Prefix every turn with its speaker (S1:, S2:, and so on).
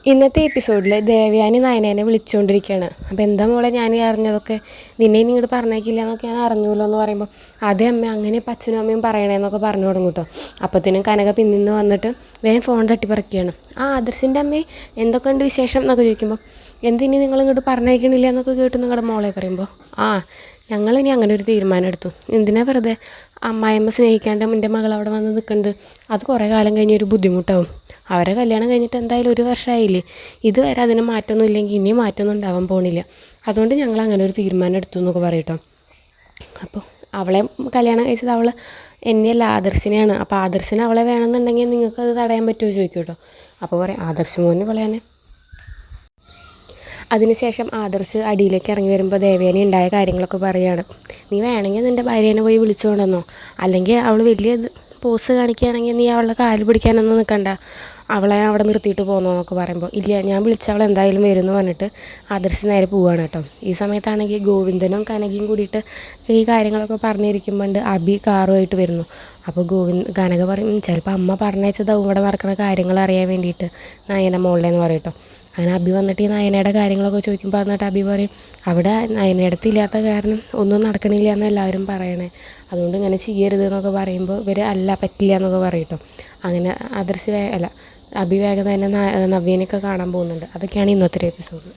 S1: ഇന്നത്തെ എപ്പിസോഡിൽ ദേവയാനി നയനേനെ വിളിച്ചുകൊണ്ടിരിക്കുകയാണ്. അപ്പോൾ എന്താ മോളെ ഞാൻ അറിഞ്ഞതൊക്കെ, നിന്നെ ഇനി ഇങ്ങോട്ട് പറഞ്ഞേക്കില്ല എന്നൊക്കെ ഞാൻ അറിഞ്ഞൂല്ലോ എന്ന് പറയുമ്പോൾ, അതേ അമ്മ അങ്ങനെ ഇപ്പം അച്ഛനും അമ്മയും പറയണേന്നൊക്കെ പറഞ്ഞു തുടങ്ങും കേട്ടോ. അപ്പോഴത്തേനും കനക പിന്നിന്ന് വന്നിട്ട് വേഗം ഫോൺ തട്ടിപ്പറിക്കുകയാണ്. ആദർശിൻ്റെ അമ്മേ എന്തൊക്കെയുണ്ട് വിശേഷം എന്നൊക്കെ ചോദിക്കുമ്പോൾ, എന്തിനി നിങ്ങൾ ഇങ്ങോട്ട് പറഞ്ഞേക്കണില്ല എന്നൊക്കെ കേട്ടു നിങ്ങളുടെ മോളെ പറയുമ്പോൾ, ഞങ്ങളിനി അങ്ങനെ ഒരു തീരുമാനം എടുത്തു. എന്തിനാ വെറുതെ അമ്മായിയമ്മ സ്നേഹിക്കാണ്ട് എൻ്റെ മകൾ അവിടെ വന്ന് നിൽക്കുന്നത്? അത് കുറേ കാലം കഴിഞ്ഞൊരു ബുദ്ധിമുട്ടാവും. അവരെ കല്യാണം കഴിഞ്ഞിട്ട് എന്തായാലും 1 വർഷമായില്ലേ. ഇതുവരെ അതിന് മാറ്റമൊന്നും ഇല്ലെങ്കിൽ ഇനി മാറ്റമൊന്നും ഉണ്ടാവാൻ പോണില്ല. അതുകൊണ്ട് ഞങ്ങൾ അങ്ങനെ ഒരു തീരുമാനം എടുത്തു എന്നൊക്കെ പറയട്ടോ. അപ്പോൾ അവളെ കല്യാണം കഴിച്ചത് അവൾ എന്നെയല്ല ആദർശിനെയാണ്. അപ്പോൾ ആദർശിന് അവളെ വേണമെന്നുണ്ടെങ്കിൽ നിങ്ങൾക്കത് തടയാൻ പറ്റുമോ ചോദിക്കും കേട്ടോ. അപ്പോൾ പറയാം ആദർശ് മോന് വളയാനെ. അതിനുശേഷം ആദർശ് അടിയിലേക്ക് ഇറങ്ങി വരുമ്പോൾ ദേവയാനി ഉണ്ടായ കാര്യങ്ങളൊക്കെ പറയുകയാണ്. നീ വേണമെങ്കിൽ നിൻ്റെ ഭാര്യേനെ പോയി വിളിച്ചുകൊണ്ടെന്നോ, അല്ലെങ്കിൽ അവൾ വലിയ പോസ് കാണിക്കുകയാണെങ്കിൽ നീ അവളുടെ കാല് പിടിക്കാനൊന്നും നിൽക്കണ്ട, അവളെ അവിടെ നിർത്തിയിട്ട് പോകുന്നോ എന്നൊക്കെ പറയുമ്പോൾ, ഇല്ല ഞാൻ വിളിച്ച അവൾ എന്തായാലും വരും എന്ന് പറഞ്ഞിട്ട് ആദർശ് നേരെ പോവുകയാണ് കേട്ടോ. ഈ സമയത്താണെങ്കിൽ ഗോവിന്ദനും കനകയും കൂടിയിട്ട് ഈ കാര്യങ്ങളൊക്കെ പറഞ്ഞിരിക്കുമ്പോൾ അബി കാറുമായിട്ട് വരുന്നു. അപ്പോൾ കനക പറയും ചിലപ്പോൾ അമ്മ പറഞ്ഞയച്ചതാവും ഇവിടെ നടക്കുന്ന കാര്യങ്ങൾ അറിയാൻ വേണ്ടിയിട്ട് നയന മോളിലെന്ന് പറയും കേട്ടോ. അങ്ങനെ അബി വന്നിട്ട് ഈ നയനയുടെ കാര്യങ്ങളൊക്കെ ചോദിക്കുമ്പോൾ എന്നിട്ട് അബി പറയും അവിടെ നയനയിടത്തില്ലാത്ത കാരണം ഒന്നും നടക്കണില്ല എന്ന് എല്ലാവരും പറയണേ, അതുകൊണ്ട് ഇങ്ങനെ ചെയ്യരുത് എന്നൊക്കെ പറയുമ്പോൾ ഇവർ അല്ല പറ്റില്ല എന്നൊക്കെ പറയും കേട്ടോ. അങ്ങനെ അദർശ് അബി വേഗം തന്നെ നവ്യനെയൊക്കെ കാണാൻ പോകുന്നുണ്ട്. അതൊക്കെയാണ് ഇന്നത്തെ ഒരു എപ്പിസോഡ്.